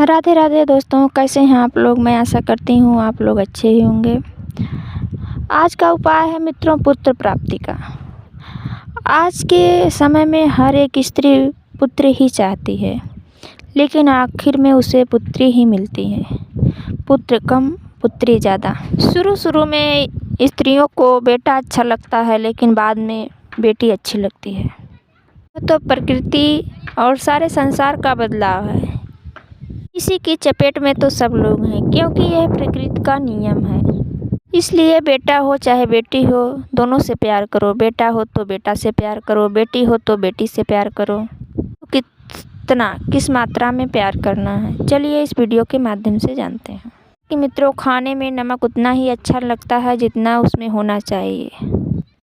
राधे राधे दोस्तों, कैसे हैं आप लोग। मैं आशा करती हूँ आप लोग अच्छे ही होंगे। आज का उपाय है मित्रों पुत्र प्राप्ति का। आज के समय में हर एक स्त्री पुत्र ही चाहती है, लेकिन आखिर में उसे पुत्री ही मिलती है। पुत्र कम पुत्री ज़्यादा। शुरू में स्त्रियों को बेटा अच्छा लगता है, लेकिन बाद में बेटी अच्छी लगती है। तो प्रकृति और सारे संसार का बदलाव है। इसी की चपेट में तो सब लोग हैं, क्योंकि यह प्रकृति का नियम है। इसलिए बेटा हो चाहे बेटी हो, दोनों से प्यार करो। बेटा हो तो बेटा से प्यार करो, बेटी हो तो बेटी से प्यार करो। तो कितना किस मात्रा में प्यार करना है, चलिए इस वीडियो के माध्यम से जानते हैं। कि मित्रों, खाने में नमक उतना ही अच्छा लगता है जितना उसमें होना चाहिए।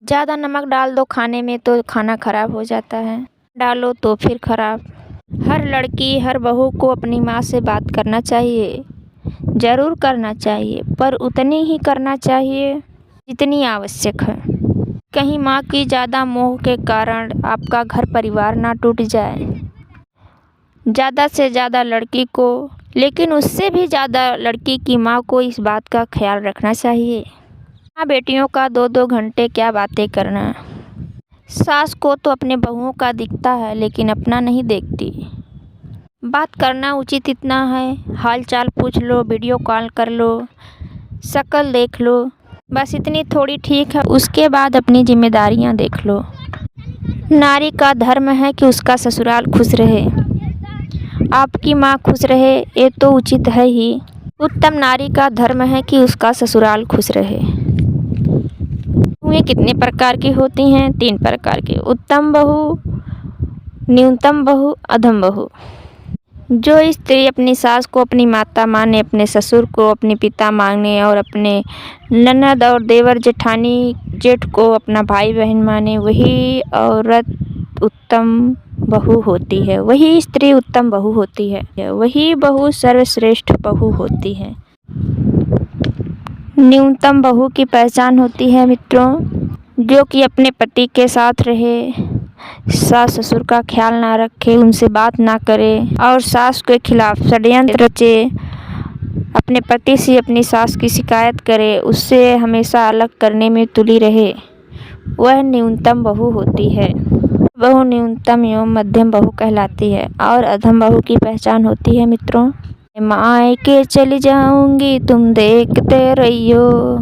ज़्यादा नमक डाल दो खाने में तो खाना खराब हो जाता है, डालो तो फिर खराब। हर लड़की हर बहू को अपनी माँ से बात करना चाहिए, ज़रूर करना चाहिए, पर उतनी ही करना चाहिए जितनी आवश्यक है। कहीं माँ की ज़्यादा मोह के कारण आपका घर परिवार ना टूट जाए। ज़्यादा से ज़्यादा लड़की को, लेकिन उससे भी ज़्यादा लड़की की माँ को इस बात का ख्याल रखना चाहिए। माँ बेटियों का 2-2 घंटे क्या बातें करना। सास को तो अपने बहुओं का दिखता है, लेकिन अपना नहीं देखती। बात करना उचित इतना है, हाल चाल पूछ लो, वीडियो कॉल कर लो, शक्ल देख लो, बस इतनी थोड़ी ठीक है। उसके बाद अपनी जिम्मेदारियां देख लो। नारी का धर्म है कि उसका ससुराल खुश रहे, आपकी माँ खुश रहे, ये तो उचित है ही। उत्तम नारी का धर्म है कि उसका ससुराल खुश रहे। कितने प्रकार की होती हैं? 3 प्रकार की। उत्तम बहू, न्यूनतम बहू, अधम बहू। जो स्त्री अपनी सास को अपनी माता माने, अपने ससुर को अपने पिता माने और अपने ननद और देवर जेठानी जेठ को अपना भाई बहन माने, वही औरत उत्तम बहू होती है। वही स्त्री उत्तम बहू होती है। वही बहू सर्वश्रेष्ठ बहू होती है। न्यूनतम बहू की पहचान होती है मित्रों, जो कि अपने पति के साथ रहे, सास ससुर का ख्याल ना रखे, उनसे बात ना करे और सास के खिलाफ षड्यंत्र रचे, अपने पति से अपनी सास की शिकायत करे, उससे हमेशा अलग करने में तुली रहे, वह न्यूनतम बहू होती है। बहू न्यूनतम एवं मध्यम बहू कहलाती है। और अधम बहू की पहचान होती है मित्रों, मायके चली जाऊंगी तुम देखते रहियो।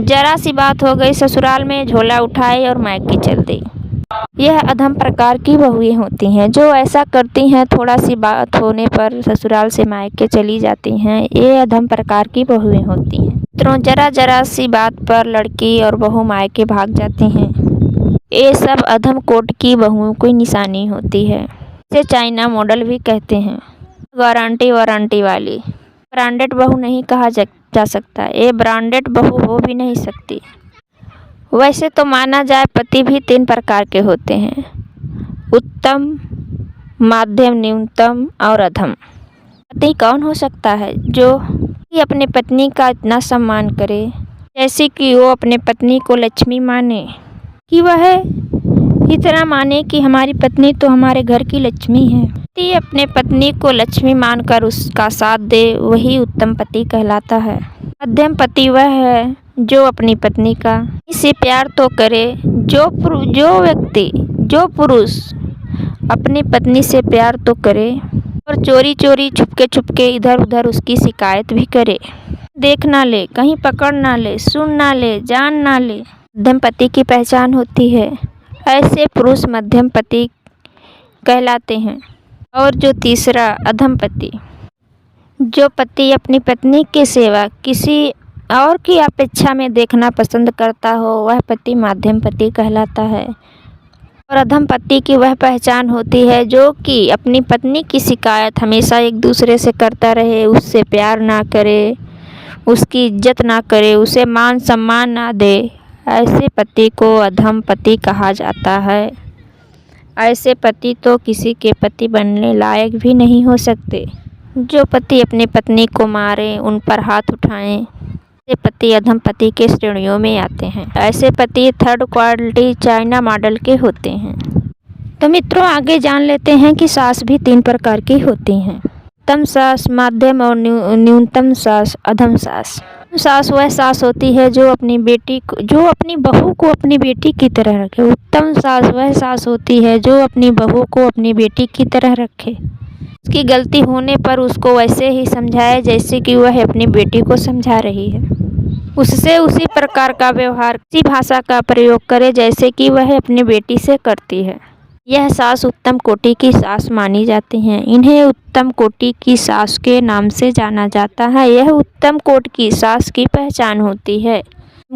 जरा सी बात हो गई ससुराल में, झोला उठाई और मायके चल दी। यह अधम प्रकार की बहुएं होती हैं, जो ऐसा करती हैं, थोड़ा सी बात होने पर ससुराल से मायके चली जाती हैं। ये अधम प्रकार की बहुएं होती हैं मित्रों। जरा सी बात पर लड़की और बहू मायके भाग जाती हैं। ये सब अधम कोट की बहुओं की निशानी होती है। इसे चाइना मॉडल भी कहते हैं। वारंटी वाली ब्रांडेड बहू नहीं कहा जा सकता, ये ब्रांडेड बहू हो भी नहीं सकती। वैसे तो माना जाए पति भी 3 प्रकार के होते हैं, उत्तम, मध्यम, न्यूनतम और अधम। पति कौन हो सकता है? जो अपने पत्नी का इतना सम्मान करे, जैसे कि वो अपने पत्नी को लक्ष्मी माने, कि वह इतना माने कि हमारी पत्नी तो हमारे घर की लक्ष्मी है। पति अपने पत्नी को लक्ष्मी मानकर उसका साथ दे, वही उत्तम पति कहलाता है। मध्यम पति वह है जो अपनी पत्नी का इसे प्यार तो करे। जो पुरुष अपनी पत्नी से प्यार तो करे और चोरी छुपके इधर उधर उसकी शिकायत भी करे, देख ना ले, कहीं पकड़ ना ले, सुन ना ले, जान ना ले, मध्यम पति की पहचान होती है। ऐसे पुरुष मध्यम पति कहलाते हैं। और जो तीसरा अधम पति, जो पति अपनी पत्नी की सेवा किसी और की अपेक्षा में देखना पसंद करता हो, वह पति मध्यम पति कहलाता है। और अधम पति की वह पहचान होती है जो कि अपनी पत्नी की शिकायत हमेशा एक दूसरे से करता रहे, उससे प्यार ना करे, उसकी इज्जत ना करे, उसे मान सम्मान ना दे। ऐसे पति को अधम पति कहा जाता है। ऐसे पति तो किसी के पति बनने लायक भी नहीं हो सकते। जो पति अपनी पत्नी को मारे, उन पर हाथ उठाएं, ऐसे पति अधम पति के श्रेणियों में आते हैं। ऐसे पति 3rd क्वालिटी चाइना मॉडल के होते हैं। तो मित्रों, आगे जान लेते हैं कि सास भी 3 प्रकार की होती हैं। उत्तम सास, मध्यम और न्यूनतम सास, अधम सास। सास वह सास होती है जो अपनी बहू को अपनी बेटी की तरह रखे। उत्तम सास वह सास होती है जो अपनी बहू को अपनी बेटी की तरह रखे। उसकी गलती होने पर उसको वैसे ही समझाए जैसे कि वह अपनी बेटी को समझा रही है। उससे उसी प्रकार का व्यवहार, उसी भाषा का प्रयोग करे जैसे कि वह अपनी बेटी से करती है। यह सास उत्तम कोटि की सास मानी जाती हैं। इन्हें उत्तम कोटि की सास के नाम से जाना जाता है। यह उत्तम कोटि की सास की पहचान होती है।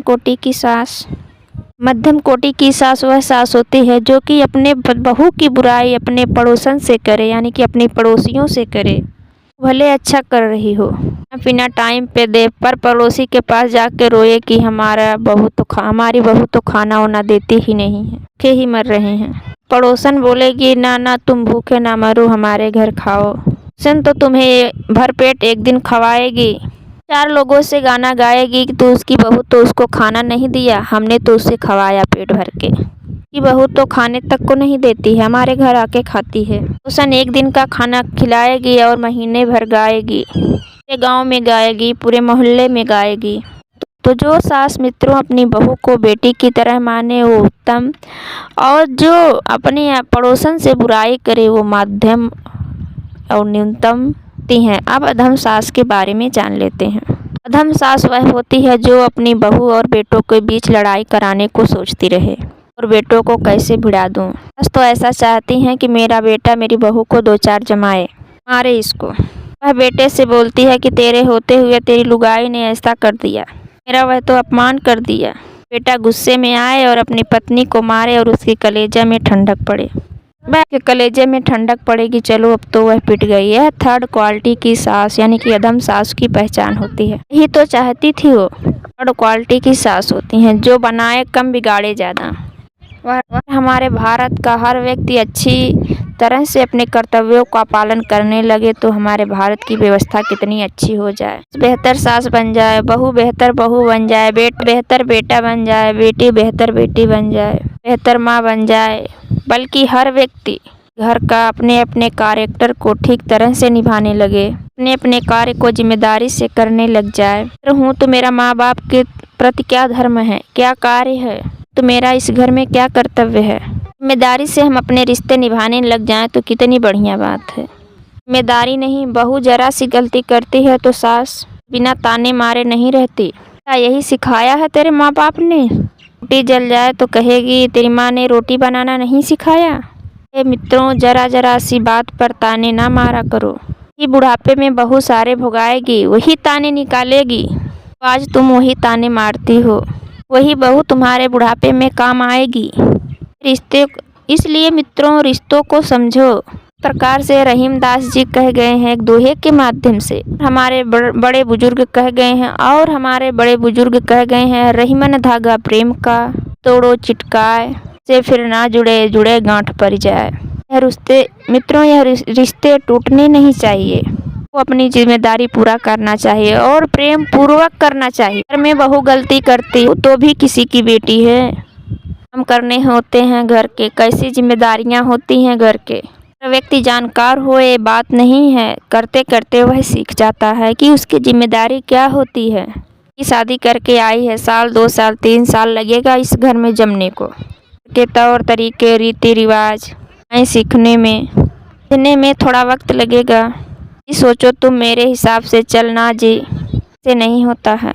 कोटि की सास। मध्यम कोटि की सास वह सास होती है जो कि अपने बहू की बुराई अपने पड़ोसन से करे, यानी कि अपनी पड़ोसियों से करे। भले अच्छा कर रही हो, बिना टाइम पे दे, पर पड़ोसी के पास जाके रोए कि हमारी बहू तो खाना वाना देती ही नहीं है, भूखे ही मर रहे हैं। पड़ोसन बोलेगी ना ना तुम भूखे ना मरो, हमारे घर खाओ। सन तो तुम्हें भरपेट एक दिन खवाएगी, 4 लोगों से गाना गाएगी कि तो उसकी बहू तो उसको खाना नहीं दिया, हमने तो उसे खवाया पेट भर के। कि बहू तो खाने तक को नहीं देती है, हमारे घर आके खाती है। उसन एक दिन का खाना खिलाएगी और महीने भर गाएगी, पूरे गांव में गाएगी, पूरे मोहल्ले में गाएगी। तो जो सास मित्रों अपनी बहू को बेटी की तरह माने वो उत्तम, और जो अपने पड़ोसन से बुराई करे वो मध्यम और न्यूनतम हैं। अब अधम सास के बारे में जान लेते हैं। अधम सास वह होती है जो अपनी बहू और बेटों के बीच लड़ाई कराने को सोचती रहे और बेटों को कैसे भिड़ा दूं। बस तो ऐसा चाहती हैं कि मेरा बेटा मेरी बहू को 2-4 जमाए, मारे इसको। वह बेटे से बोलती है कि तेरे होते हुए तेरी लुगाई ने ऐसा कर दिया, मेरा वह तो अपमान कर दिया। बेटा गुस्से में आए और अपनी पत्नी को मारे और उसके कलेजे में ठंडक पड़े। वह के कलेजे में ठंडक पड़ेगी, चलो अब तो वह पिट गई। यह 3rd क्वालिटी की सास यानी कि अधम सास की पहचान होती है। यही तो चाहती थी वो। 3rd क्वालिटी की सास होती हैं जो बनाए कम बिगाड़े ज़्यादा। वह हमारे भारत का हर व्यक्ति अच्छी तरह से अपने कर्तव्यों का पालन करने लगे तो हमारे भारत की व्यवस्था कितनी अच्छी हो जाए। बेहतर सास बन जाए, बेहतर बहू बन जाए, बेहतर बेटा बन जाए, बेटी बेहतर बेटी बन जाए, बेहतर माँ बन जाए, बल्कि हर व्यक्ति घर का अपने अपने कैरेक्टर को ठीक तरह से निभाने लगे, अपने अपने कार्य को जिम्मेदारी से करने लग जाए। हूँ तो मेरा माँ बाप के प्रति क्या धर्म है, क्या कार्य है, तो मेरा इस घर में क्या कर्तव्य है। जिम्मेदारी से हम अपने रिश्ते निभाने लग जाएं तो कितनी बढ़िया बात है। जिम्मेदारी नहीं, बहू जरा सी गलती करती है तो सास बिना ताने मारे नहीं रहती। क्या यही सिखाया है तेरे माँ बाप ने? रोटी जल जाए तो कहेगी तेरी माँ ने रोटी बनाना नहीं सिखाया। मित्रों, जरा सी बात पर ताने ना मारा करो। कि बुढ़ापे में बहू सारे भुगाएगी, वही ताने निकालेगी। आज तुम वही ताने मारती हो, वही बहू तुम्हारे बुढ़ापे में काम आएगी। रिश्ते इसलिए मित्रों, रिश्तों को समझो। प्रकार से रहीमदास जी कह गए हैं एक दोहे के माध्यम से, हमारे बड़े बुजुर्ग कह गए हैं, और हमारे बड़े बुजुर्ग कह गए हैं, रहीमन धागा प्रेम का, तोड़ो चिटकाए से फिर ना जुड़े, जुड़े गांठ पर जाए। यह रिश्ते टूटने नहीं चाहिए, वो अपनी जिम्मेदारी पूरा करना चाहिए और प्रेम पूर्वक करना चाहिए। घर में बहू गलती करती तो भी किसी की बेटी है, काम करने होते हैं घर के, कैसी जिम्मेदारियां होती हैं घर के। व्यक्ति जानकार हो ये बात नहीं है, करते करते वह सीख जाता है कि उसकी जिम्मेदारी क्या होती है। कि शादी करके आई है, 1 साल 2 साल 3 साल लगेगा इस घर में जमने को, के तौर तरीके रीति रिवाज सीखने में थोड़ा वक्त लगेगा। सोचो तुम मेरे हिसाब से चलना जी, से नहीं होता है।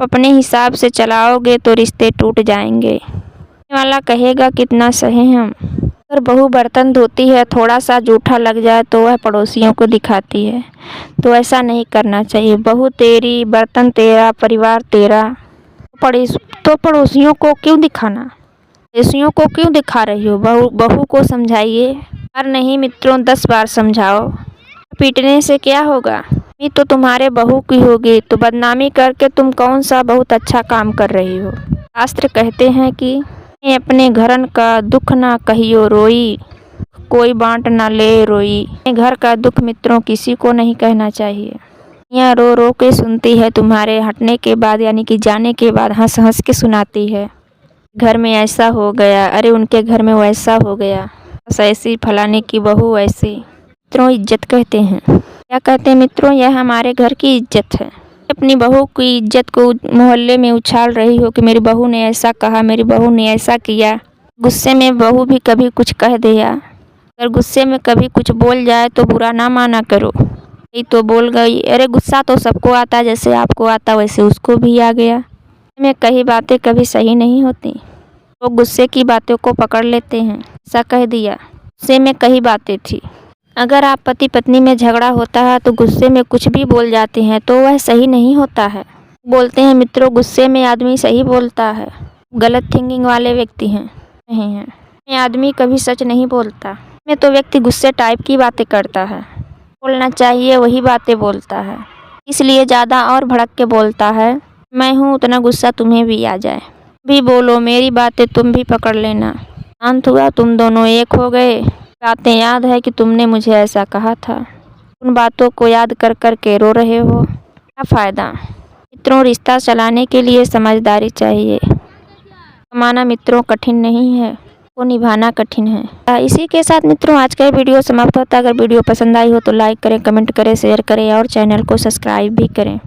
अपने हिसाब से चलाओगे तो रिश्ते टूट जाएंगे। वाला कहेगा कितना सहे हम। अगर बहू बर्तन धोती है, थोड़ा सा जूठा लग जाए तो वह पड़ोसियों को दिखाती है, तो ऐसा नहीं करना चाहिए। बहू तेरी, बर्तन तेरा, परिवार तेरा, तो पड़ोसियों को क्यों दिखाना, पड़ोसियों को क्यों दिखा रही हो। बहू को समझाइए। और नहीं मित्रों, 10 बार समझाओ। पीटने से क्या होगा, ये तो तुम्हारे बहू की होगी, तो बदनामी करके तुम कौन सा बहुत अच्छा काम कर रही हो। शास्त्र कहते हैं कि अपने घरन का दुख ना कहियो रोई, कोई बांट ना ले रोई। घर का दुख मित्रों किसी को नहीं कहना चाहिए। यहाँ रो रो के सुनती है, तुम्हारे हटने के बाद यानी कि जाने के बाद हंस हंस के सुनाती है। घर में ऐसा हो गया, अरे उनके घर में वैसा हो गया, बस ऐसी फलाने की बहू ऐसी। मित्रों, इज्जत कहते हैं। क्या कहते हैं मित्रों, यह हमारे घर की इज्जत है। अपनी बहू की इज्जत को मोहल्ले में उछाल रही हो कि मेरी बहू ने ऐसा कहा, मेरी बहू ने ऐसा किया। गुस्से में बहू भी कभी कुछ कह दिया, अगर गुस्से में कभी कुछ बोल जाए तो बुरा ना माना करो। यही तो बोल गई, अरे गुस्सा तो सबको आता, जैसे आपको आता वैसे उसको भी आ गया। में कई बातें कभी सही नहीं होती, लोग तो गुस्से की बातों को पकड़ लेते हैं। ऐसा कह दिया, गुस्से में कई बातें थी। अगर आप पति पत्नी में झगड़ा होता है तो गुस्से में कुछ भी बोल जाते हैं तो वह सही नहीं होता है। बोलते हैं मित्रों, गुस्से में आदमी सही बोलता है। गलत थिंकिंग वाले व्यक्ति हैं नहीं हैं। ये आदमी कभी सच नहीं बोलता। में तो व्यक्ति गुस्से टाइप की बातें करता है, बोलना चाहिए वही बातें बोलता है, इसलिए ज़्यादा और भड़क के बोलता है। मैं हूँ उतना गुस्सा तुम्हें भी आ जाए, भी बोलो मेरी बातें तुम भी पकड़ लेना। शांत हुआ, तुम दोनों एक हो गए। बातें याद है कि तुमने मुझे ऐसा कहा था, उन बातों को याद कर कर के रो रहे हो, क्या फ़ायदा। मित्रों, रिश्ता चलाने के लिए समझदारी चाहिए। कमाना मित्रों कठिन नहीं है, वो निभाना कठिन है। इसी के साथ मित्रों आज का वीडियो समाप्त होता है। अगर वीडियो पसंद आई हो तो लाइक करें, कमेंट करें, शेयर करें और चैनल को सब्सक्राइब भी करें।